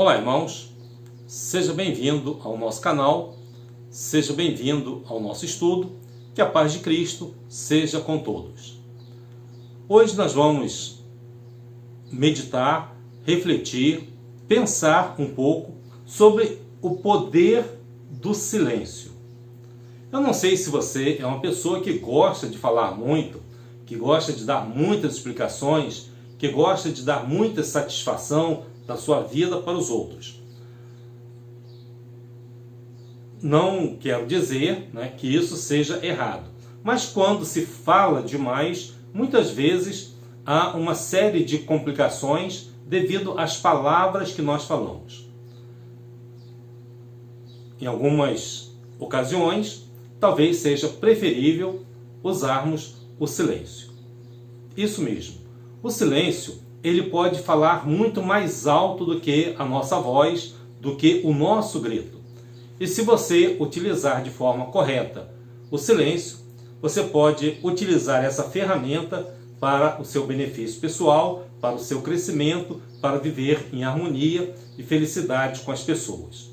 Olá, irmãos, seja bem-vindo ao nosso canal, seja bem-vindo ao nosso estudo, que a paz de Cristo seja com todos. Hoje nós vamos meditar, refletir, pensar um pouco sobre o poder do silêncio. Eu não sei se você é uma pessoa que gosta de falar muito, que gosta de dar muitas explicações, que gosta de dar muita satisfação da sua vida para os outros. Não quero dizer, que isso seja errado, mas quando se fala demais, muitas vezes há uma série de complicações devido às palavras que nós falamos. Em algumas ocasiões, talvez seja preferível usarmos o silêncio. Isso mesmo, o silêncio ele pode falar muito mais alto do que a nossa voz, do que o nosso grito. E se você utilizar de forma correta o silêncio, você pode utilizar essa ferramenta para o seu benefício pessoal, para o seu crescimento, para viver em harmonia e felicidade com as pessoas.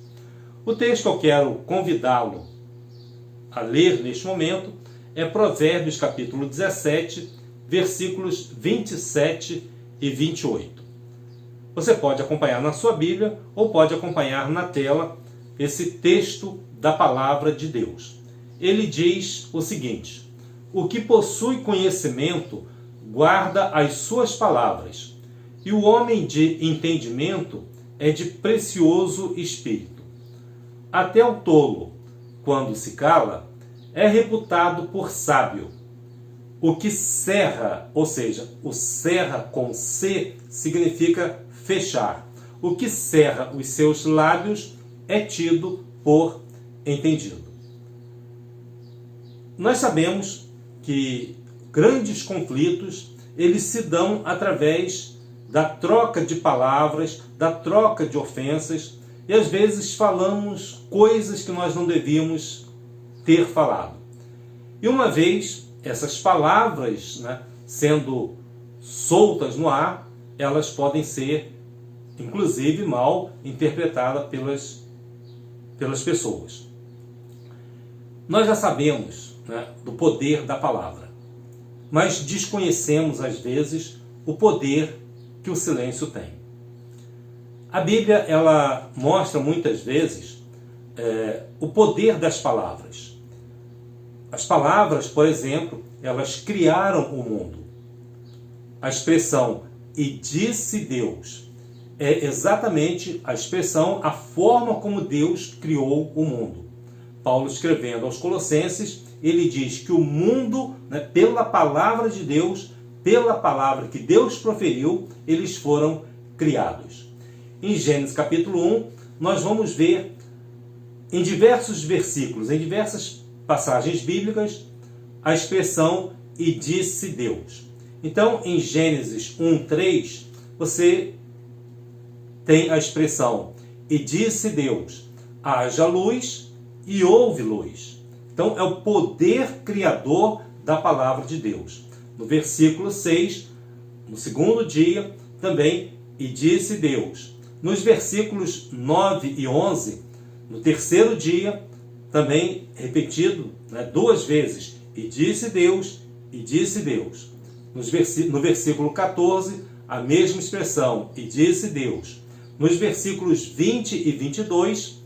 O texto que eu quero convidá-lo a ler neste momento é Provérbios capítulo 17, versículos 27 e 28. Você pode acompanhar na sua Bíblia ou pode acompanhar na tela esse texto da palavra de Deus. Ele diz o seguinte: o que possui conhecimento guarda as suas palavras, e o homem de entendimento é de precioso espírito. Até o tolo, quando se cala, é reputado por sábio. O que cerra, ou seja, o cerra com C significa fechar. O que cerra os seus lábios é tido por entendido. Nós sabemos que grandes conflitos eles se dão através da troca de palavras, da troca de ofensas, e às vezes falamos coisas que nós não devíamos ter falado. E uma vez essas palavras, sendo soltas no ar, elas podem ser, inclusive, mal interpretadas pelas pessoas. Nós já sabemos do poder da palavra, mas desconhecemos, às vezes, o poder que o silêncio tem. A Bíblia ela mostra muitas vezes o poder das palavras. As palavras, por exemplo, elas criaram o mundo. A expressão "e disse Deus" é exatamente a expressão, a forma como Deus criou o mundo. Paulo, escrevendo aos Colossenses, ele diz que o mundo, pela palavra de Deus, pela palavra que Deus proferiu, eles foram criados. Em Gênesis capítulo 1, nós vamos ver em diversos versículos, em diversas passagens bíblicas, a expressão "e disse Deus". Então, em Gênesis 1:3, você tem a expressão "e disse Deus, haja luz e houve luz". Então, é o poder criador da palavra de Deus. No versículo 6, no segundo dia, também "e disse Deus". Nos versículos 9 e 11, no terceiro dia, também repetido duas vezes, "e disse Deus, e disse Deus". No versículo 14, a mesma expressão, "e disse Deus". Nos versículos 20 e 22,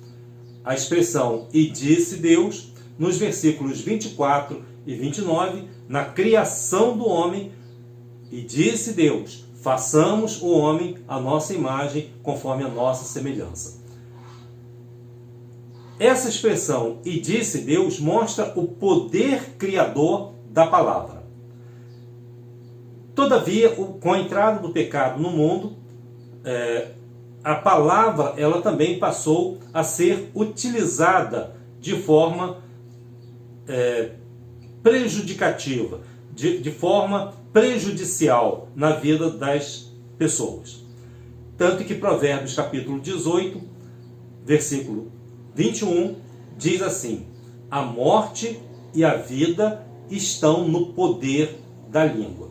a expressão "e disse Deus". Nos versículos 24 e 29, na criação do homem, "e disse Deus, façamos o homem à nossa imagem, conforme a nossa semelhança". Essa expressão "e disse Deus" mostra o poder criador da palavra. Todavia, com a entrada do pecado no mundo, a palavra ela também passou a ser utilizada de forma prejudicativa, de forma prejudicial na vida das pessoas. Tanto que Provérbios capítulo 18, versículo 21, diz assim: a morte e a vida estão no poder da língua.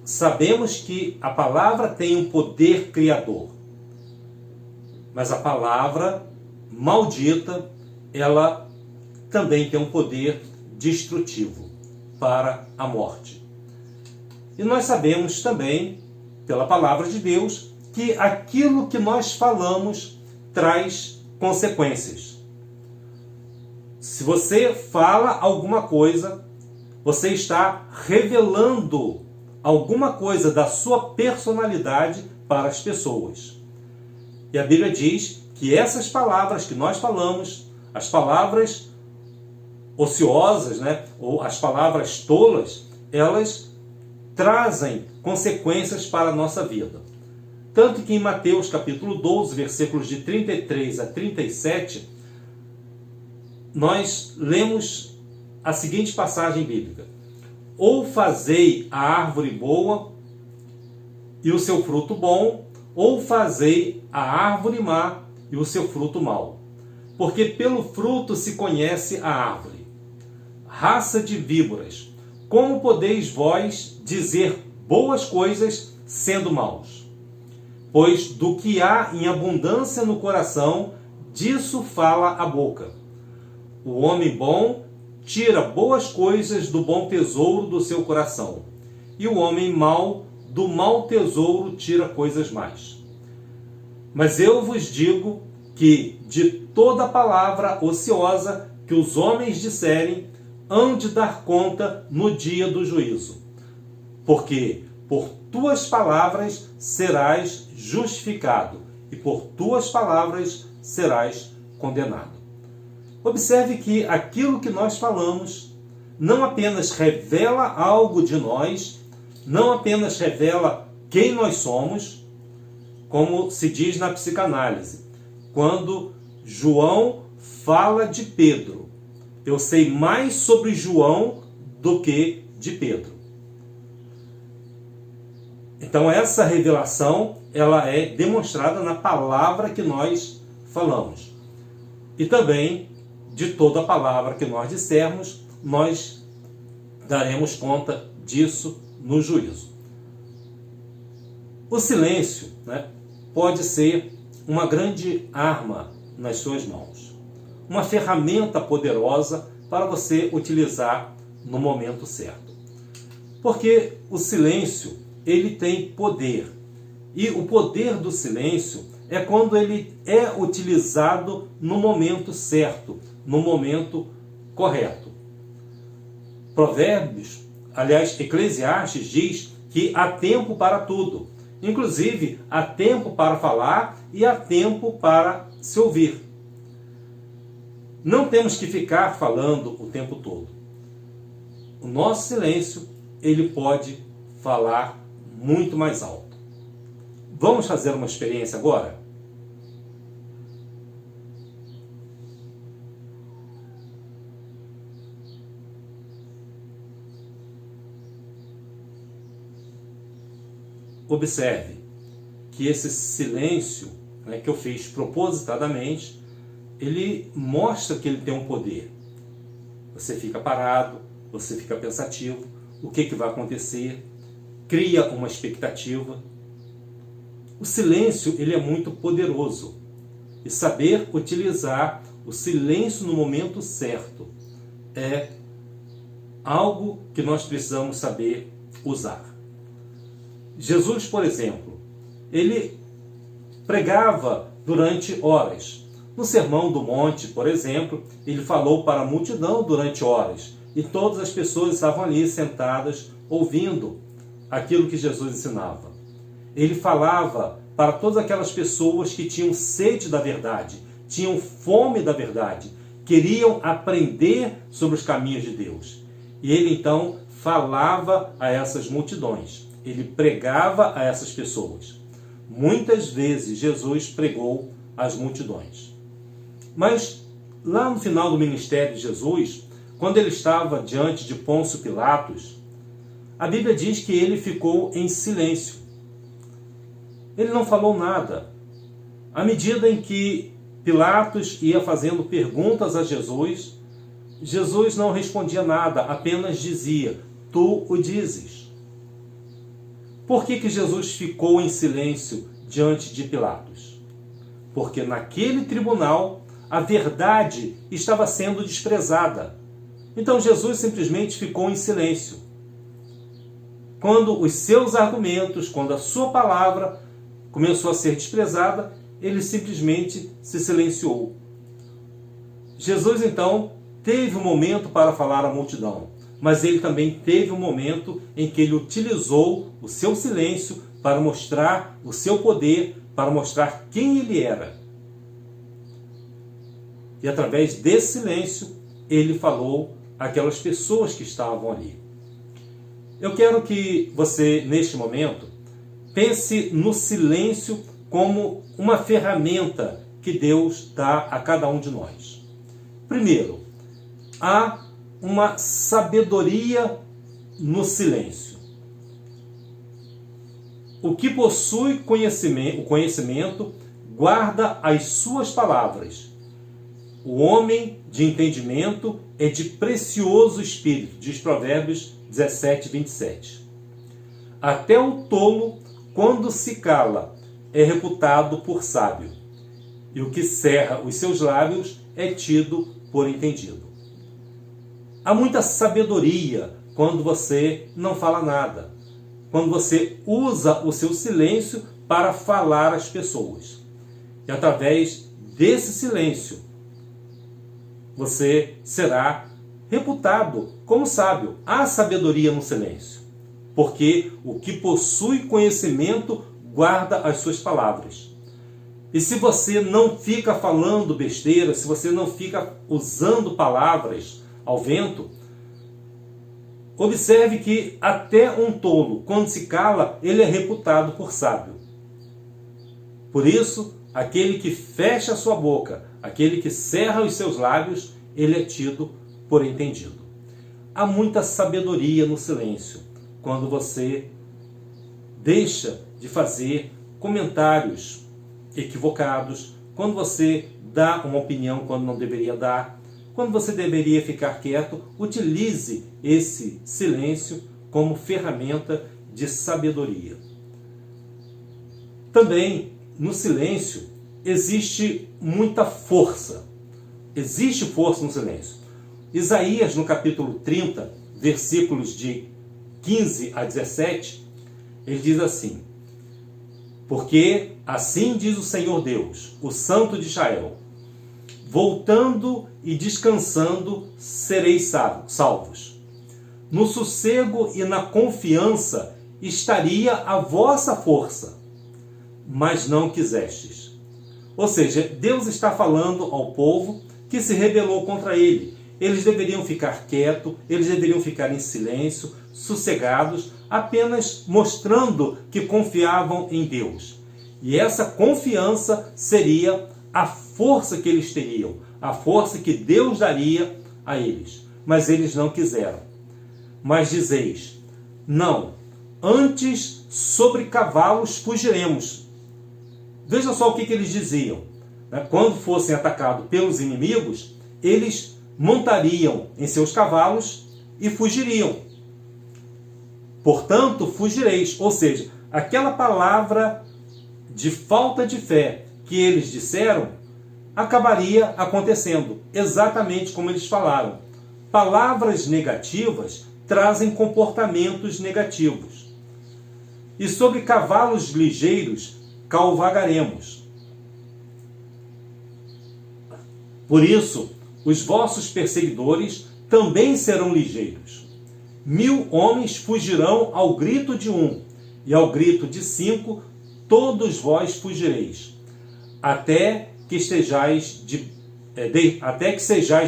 Sabemos que a palavra tem um poder criador. Mas a palavra maldita, ela também tem um poder destrutivo para a morte. E nós sabemos também, pela palavra de Deus, que aquilo que nós falamos traz consequências. Se você fala alguma coisa, você está revelando alguma coisa da sua personalidade para as pessoas. E a Bíblia diz que essas palavras que nós falamos, as palavras ociosas, ou as palavras tolas, elas trazem consequências para a nossa vida. Tanto que em Mateus capítulo 12, versículos de 33 a 37, nós lemos a seguinte passagem bíblica: ou fazei a árvore boa e o seu fruto bom, ou fazei a árvore má e o seu fruto mau. Porque pelo fruto se conhece a árvore. Raça de víboras, como podeis vós dizer boas coisas sendo maus? Pois do que há em abundância no coração, disso fala a boca. O homem bom tira boas coisas do bom tesouro do seu coração, e o homem mau do mau tesouro tira coisas más. Mas eu vos digo que de toda palavra ociosa que os homens disserem, hão de dar conta no dia do juízo. Porque por tuas palavras serás justificado, e por tuas palavras serás condenado. Observe que aquilo que nós falamos não apenas revela algo de nós, não apenas revela quem nós somos, como se diz na psicanálise. Quando João fala de Pedro, eu sei mais sobre João do que de Pedro. Então essa revelação, ela é demonstrada na palavra que nós falamos. E também, de toda palavra que nós dissermos, nós daremos conta disso no juízo. O silêncio, pode ser uma grande arma nas suas mãos. Uma ferramenta poderosa para você utilizar no momento certo. Porque o silêncio, ele tem poder. E o poder do silêncio é quando ele é utilizado no momento certo, no momento correto. Provérbios, aliás, Eclesiastes diz que há tempo para tudo. Inclusive, há tempo para falar e há tempo para se ouvir. Não temos que ficar falando o tempo todo. O nosso silêncio, ele pode falar muito mais alto. Vamos fazer uma experiência agora? Observe que esse silêncio, que eu fiz propositadamente, ele mostra que ele tem um poder. Você fica parado, você fica pensativo, o que vai acontecer, cria uma expectativa. O silêncio, ele é muito poderoso. E saber utilizar o silêncio no momento certo é algo que nós precisamos saber usar. Jesus, por exemplo, ele pregava durante horas. No Sermão do Monte, por exemplo, ele falou para a multidão durante horas. E todas as pessoas estavam ali sentadas, ouvindo aquilo que Jesus ensinava. Ele falava para todas aquelas pessoas que tinham sede da verdade, tinham fome da verdade, queriam aprender sobre os caminhos de Deus. E ele então falava a essas multidões. Ele pregava a essas pessoas. Muitas vezes Jesus pregou às multidões. Mas lá no final do ministério de Jesus, quando ele estava diante de Pôncio Pilatos, a Bíblia diz que ele ficou em silêncio. Ele não falou nada. À medida em que Pilatos ia fazendo perguntas a Jesus, Jesus não respondia nada, apenas dizia: "Tu o dizes". Por que Jesus ficou em silêncio diante de Pilatos? porque naquele tribunal a verdade estava sendo desprezada. Então Jesus simplesmente ficou em silêncio. Quando os seus argumentos, quando a sua palavra começou a ser desprezada, ele simplesmente se silenciou. Jesus então teve um momento para falar à multidão, mas ele também teve um momento em que ele utilizou o seu silêncio para mostrar o seu poder, para mostrar quem ele era. E através desse silêncio, ele falou àquelas pessoas que estavam ali. Eu quero que você, neste momento, pense no silêncio como uma ferramenta que Deus dá a cada um de nós. Primeiro, há uma sabedoria no silêncio. O que possui o conhecimento guarda as suas palavras. O homem de entendimento é de precioso espírito, diz Provérbios 17, 27. Até o tolo, quando se cala, é reputado por sábio, e o que cerra os seus lábios é tido por entendido. Há muita sabedoria quando você não fala nada, quando você usa o seu silêncio para falar às pessoas. E através desse silêncio, você será reputado como sábio. Há sabedoria no silêncio, porque o que possui conhecimento guarda as suas palavras. E se você não fica falando besteira, se você não fica usando palavras ao vento, observe que até um tolo, quando se cala, ele é reputado por sábio. Por isso, aquele que fecha a sua boca, aquele que cerra os seus lábios, ele é tido por entendido. Há muita sabedoria no silêncio, quando você deixa de fazer comentários equivocados, quando você dá uma opinião quando não deveria dar, quando você deveria ficar quieto. Utilize esse silêncio como ferramenta de sabedoria. Também, no silêncio, existe muita força. Existe força no silêncio. Isaías, no capítulo 30, versículos de 15 a 17, ele diz assim: porque assim diz o Senhor Deus, o Santo de Israel, voltando e descansando sereis salvos. No sossego e na confiança estaria a vossa força, mas não quisestes. Ou seja, Deus está falando ao povo que se rebelou contra ele. Eles deveriam ficar quietos, eles deveriam ficar em silêncio, sossegados, apenas mostrando que confiavam em Deus. E essa confiança seria a força que eles teriam, a força que Deus daria a eles. Mas eles não quiseram. Mas dizeis: não, antes sobre cavalos fugiremos. Veja só o que eles diziam. Quando fossem atacados pelos inimigos, eles montariam em seus cavalos e fugiriam. Portanto, fugireis. Ou seja, aquela palavra de falta de fé que eles disseram acabaria acontecendo, exatamente como eles falaram. Palavras negativas trazem comportamentos negativos. E sobre cavalos ligeiros cavalgaremos. Por isso, os vossos perseguidores também serão ligeiros. 1000 homens fugirão ao grito de um, e ao grito de 5, todos vós fugireis, até que sejais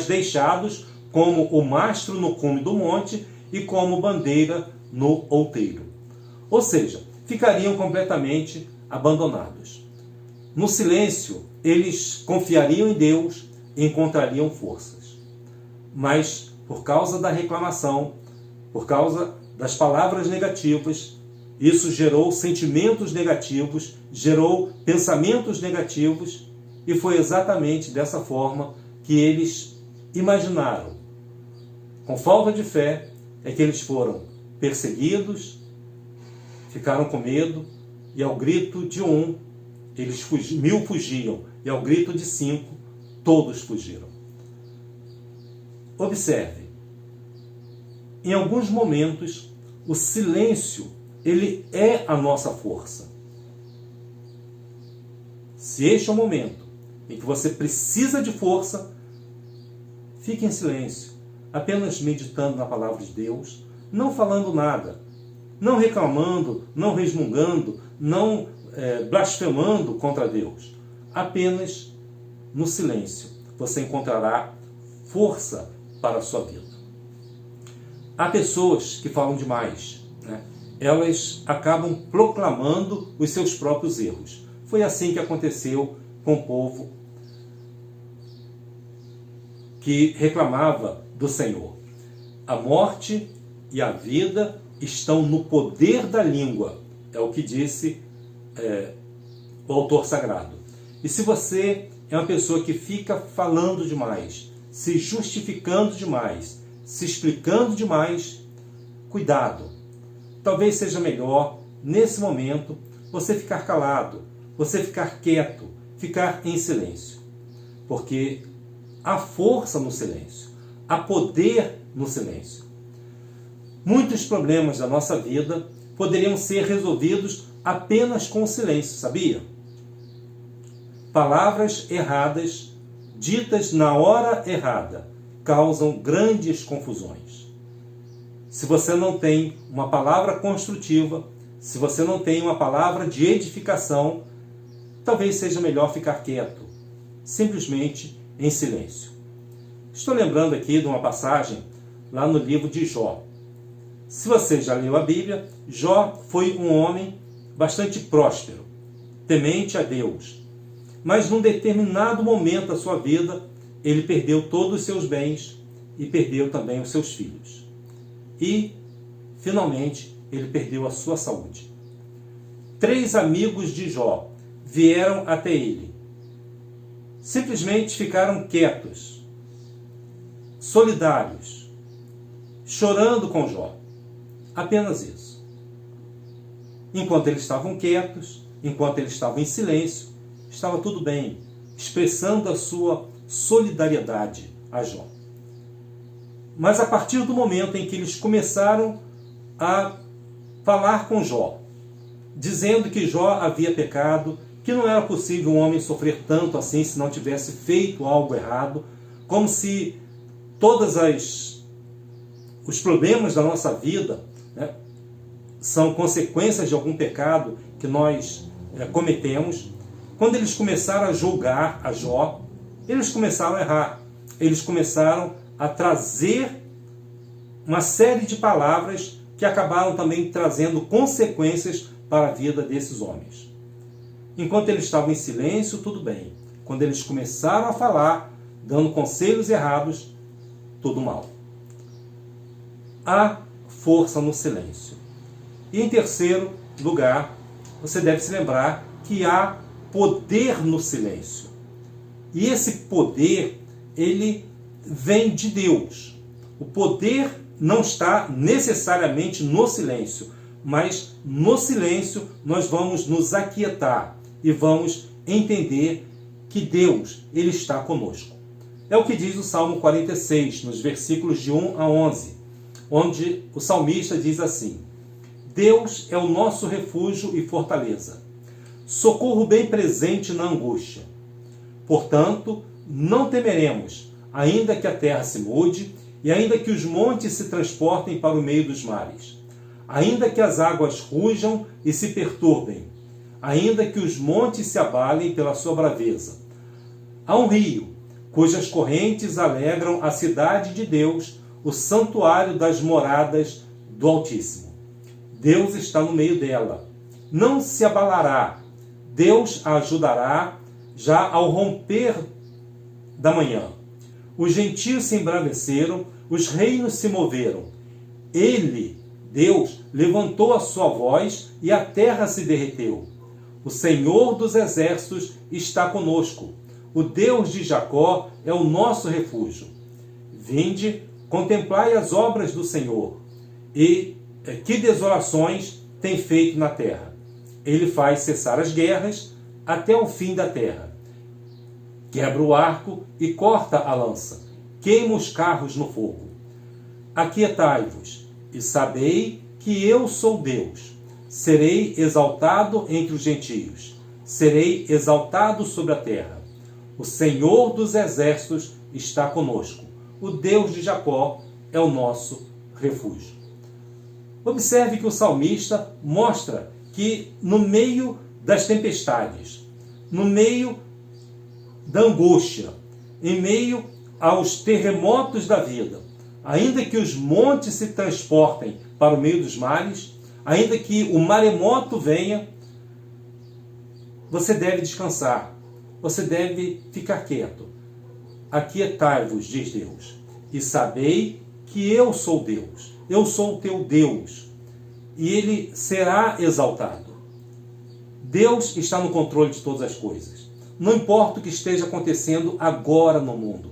deixados como o mastro no cume do monte e como bandeira no outeiro. Ou seja, ficariam completamente abandonados. No silêncio, eles confiariam em Deus e encontrariam forças. Mas, por causa da reclamação, por causa das palavras negativas, isso gerou sentimentos negativos, gerou pensamentos negativos, e foi exatamente dessa forma que eles imaginaram. Com falta de fé, é que eles foram perseguidos, ficaram com medo, e ao grito de um, 1000 fugiam, e ao grito de 5, todos fugiram. Observe, em alguns momentos, o silêncio, ele é a nossa força. Se este é o momento em que você precisa de força, fique em silêncio, apenas meditando na palavra de Deus, não falando nada, não reclamando, não resmungando, não blasfemando contra Deus. Apenas no silêncio você encontrará força para a sua vida. Há pessoas que falam demais, né? Elas acabam proclamando os seus próprios erros. Foi assim que aconteceu com o povo que reclamava do Senhor. A morte e a vida estão no poder da língua, é o que disse o autor sagrado. E se você é uma pessoa que fica falando demais, se justificando demais, se explicando demais, cuidado. Talvez seja melhor, nesse momento, você ficar calado, você ficar quieto, ficar em silêncio. Porque há força no silêncio, há poder no silêncio. Muitos problemas da nossa vida poderiam ser resolvidos apenas com o silêncio, sabia? Palavras erradas, ditas na hora errada, causam grandes confusões. Se você não tem uma palavra construtiva, se você não tem uma palavra de edificação, talvez seja melhor ficar quieto, simplesmente em silêncio. Estou lembrando aqui de uma passagem lá no livro de Jó. Se você já leu a Bíblia, Jó foi um homem bastante próspero, temente a Deus. Mas num determinado momento da sua vida, ele perdeu todos os seus bens e perdeu também os seus filhos. E, finalmente, ele perdeu a sua saúde. 3 amigos de Jó vieram até ele. Simplesmente ficaram quietos, solidários, chorando com Jó. Apenas isso. Enquanto eles estavam quietos, enquanto eles estavam em silêncio, estava tudo bem, expressando a sua solidariedade a Jó. Mas a partir do momento em que eles começaram a falar com Jó, dizendo que Jó havia pecado, que não era possível um homem sofrer tanto assim se não tivesse feito algo errado, como se todos os problemas da nossa vida, né, são consequências de algum pecado que nós cometemos. Quando eles começaram a julgar a Jó, eles começaram a errar. Eles começaram a trazer uma série de palavras que acabaram também trazendo consequências para a vida desses homens. Enquanto eles estavam em silêncio, tudo bem. Quando eles começaram a falar, dando conselhos errados, tudo mal. Há força no silêncio. E em terceiro lugar, você deve se lembrar que há poder no silêncio. E esse poder, ele vem de Deus. O poder não está necessariamente no silêncio, mas no silêncio nós vamos nos aquietar e vamos entender que Deus, ele está conosco. É o que diz o Salmo 46, nos versículos de 1 a 11, onde o salmista diz assim: Deus é o nosso refúgio e fortaleza, socorro bem presente na angústia. Portanto, não temeremos, ainda que a terra se mude, e ainda que os montes se transportem para o meio dos mares, ainda que as águas rujam e se perturbem, ainda que os montes se abalem pela sua braveza. Há um rio, cujas correntes alegram a cidade de Deus, o santuário das moradas do Altíssimo. Deus está no meio dela. Não se abalará. Deus a ajudará já ao romper da manhã. Os gentios se embraveceram, os reinos se moveram. Ele, Deus, levantou a sua voz e a terra se derreteu. O Senhor dos exércitos está conosco. O Deus de Jacó é o nosso refúgio. Vinde, contemplai as obras do Senhor, e que desolações tem feito na terra. Ele faz cessar as guerras, até o fim da terra. Quebra o arco e corta a lança, queima os carros no fogo. Aquietai-vos e sabei que eu sou Deus. Serei exaltado entre os gentios, serei exaltado sobre a terra. O Senhor dos exércitos está conosco. O Deus de Jacó é o nosso refúgio. Observe que o salmista mostra que no meio das tempestades, no meio da angústia, em meio aos terremotos da vida, ainda que os montes se transportem para o meio dos mares, ainda que o maremoto venha, você deve descansar, você deve ficar quieto. Aquietai-vos, diz Deus, e sabei que eu sou Deus, eu sou o teu Deus, e ele será exaltado. Deus está no controle de todas as coisas. Não importa o que esteja acontecendo agora no mundo.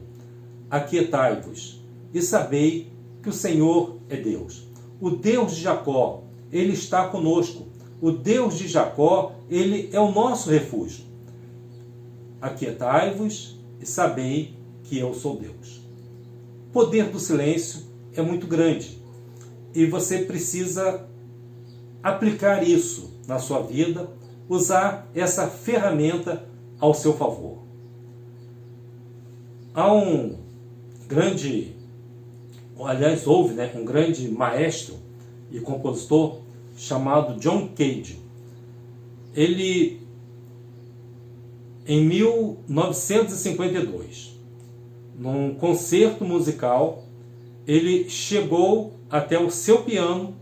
Aquietai-vos e sabei que o Senhor é Deus. O Deus de Jacó, ele está conosco. O Deus de Jacó, ele é o nosso refúgio. Aquietai-vos e sabei que eu sou Deus. O poder do silêncio é muito grande e você precisa aplicar isso na sua vida, usar essa ferramenta ao seu favor. Há um grande, aliás, houve um grande maestro e compositor chamado John Cage. Ele, em 1952, num concerto musical, ele chegou até o seu piano,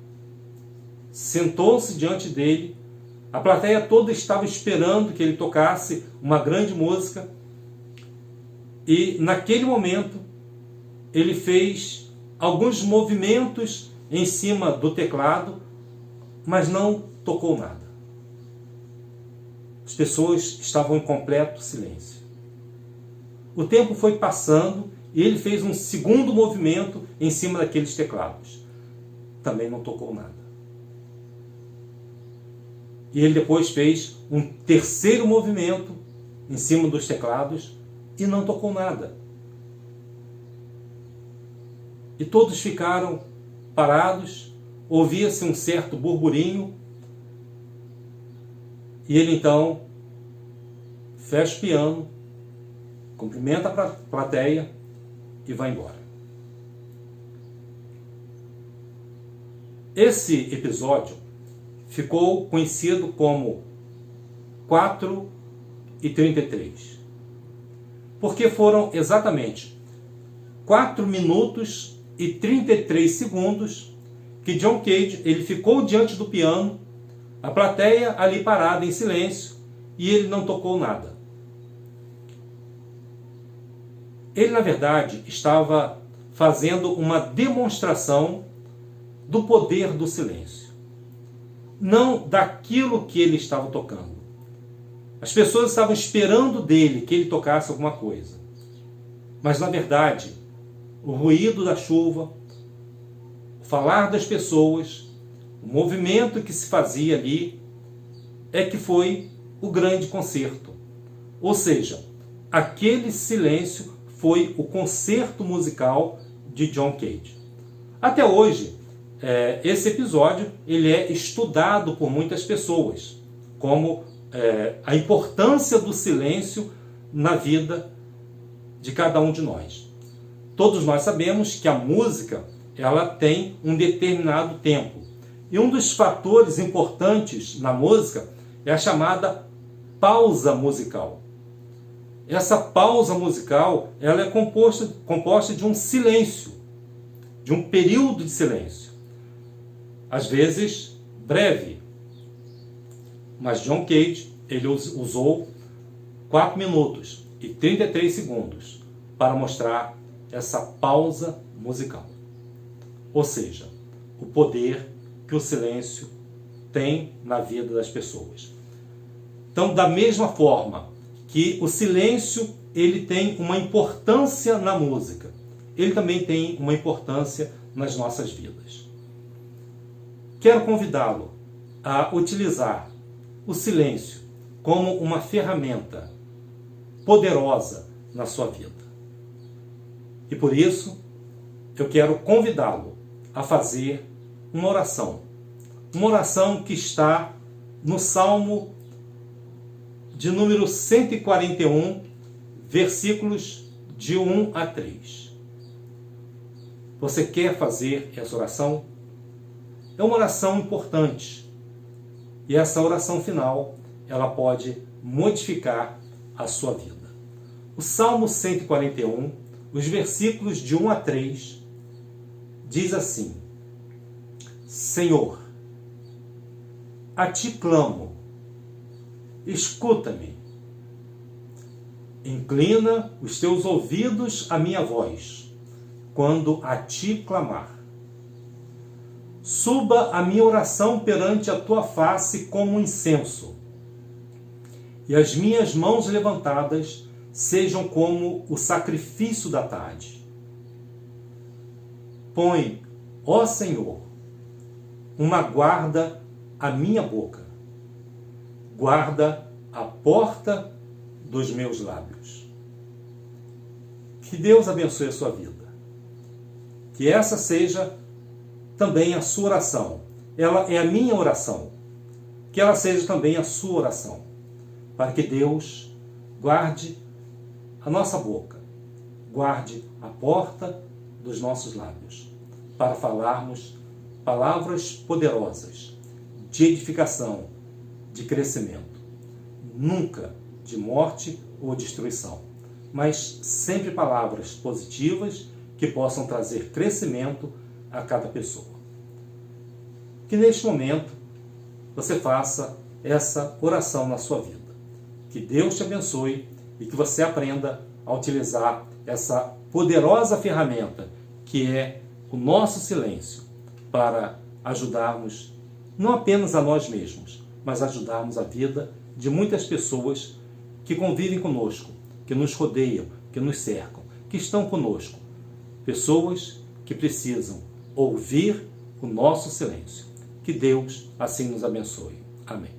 sentou-se diante dele, a plateia toda estava esperando que ele tocasse uma grande música, e naquele momento ele fez alguns movimentos em cima do teclado, mas não tocou nada. As pessoas estavam em completo silêncio. O tempo foi passando e ele fez um segundo movimento em cima daqueles teclados. Também não tocou nada. E ele depois fez um terceiro movimento em cima dos teclados e não tocou nada. E todos ficaram parados, ouvia-se um certo burburinho, e ele então fecha o piano, cumprimenta a plateia e vai embora. Esse episódio ficou conhecido como 4:33, porque foram exatamente 4 minutos e 33 segundos que John Cage ele ficou diante do piano, a plateia ali parada em silêncio, e ele não tocou nada. Ele, na verdade, estava fazendo uma demonstração do poder do silêncio, não daquilo que ele estava tocando. As pessoas estavam esperando dele que ele tocasse alguma coisa, mas, na verdade, o ruído da chuva, o falar das pessoas, o movimento que se fazia ali, é que foi o grande concerto. Ou seja, aquele silêncio foi o concerto musical de John Cage. Até hoje, esse episódio ele é estudado por muitas pessoas, como a importância do silêncio na vida de cada um de nós. Todos nós sabemos que a música ela tem um determinado tempo. E um dos fatores importantes na música é a chamada pausa musical. Essa pausa musical ela é composta de um silêncio, de um período de silêncio. Às vezes breve. Mas John Cage ele usou 4 minutos e 33 segundos para mostrar essa pausa musical. Ou seja, o poder que o silêncio tem na vida das pessoas. Então, da mesma forma que o silêncio ele tem uma importância na música, ele também tem uma importância nas nossas vidas. Quero convidá-lo a utilizar o silêncio como uma ferramenta poderosa na sua vida. E por isso, eu quero convidá-lo a fazer uma oração que está no Salmo de número 141, versículos de 1 a 3. Você quer fazer essa oração? É uma oração importante. E essa oração final, ela pode modificar a sua vida. O Salmo 141, os versículos de 1 a 3, diz assim: Senhor, a ti clamo, escuta-me. Inclina os teus ouvidos à minha voz, quando a ti clamar. Suba a minha oração perante a tua face como um incenso, e as minhas mãos levantadas sejam como o sacrifício da tarde. Põe, ó Senhor, uma guarda à minha boca, guarda a porta dos meus lábios. Que Deus abençoe a sua vida. Que essa seja também a sua oração. Ela é a minha oração. Que ela seja também a sua oração. Para que Deus guarde a nossa boca, guarde a porta dos nossos lábios, para falarmos palavras poderosas, de edificação, de crescimento. Nunca de morte ou destruição, mas sempre palavras positivas que possam trazer crescimento a cada pessoa. Que neste momento você faça essa oração na sua vida. Que Deus te abençoe e que você aprenda a utilizar essa poderosa ferramenta que é o nosso silêncio para ajudarmos não apenas a nós mesmos, mas ajudarmos a vida de muitas pessoas que convivem conosco, que nos rodeiam, que nos cercam, que estão conosco. Pessoas que precisam ouvir o nosso silêncio. Que Deus assim nos abençoe. Amém.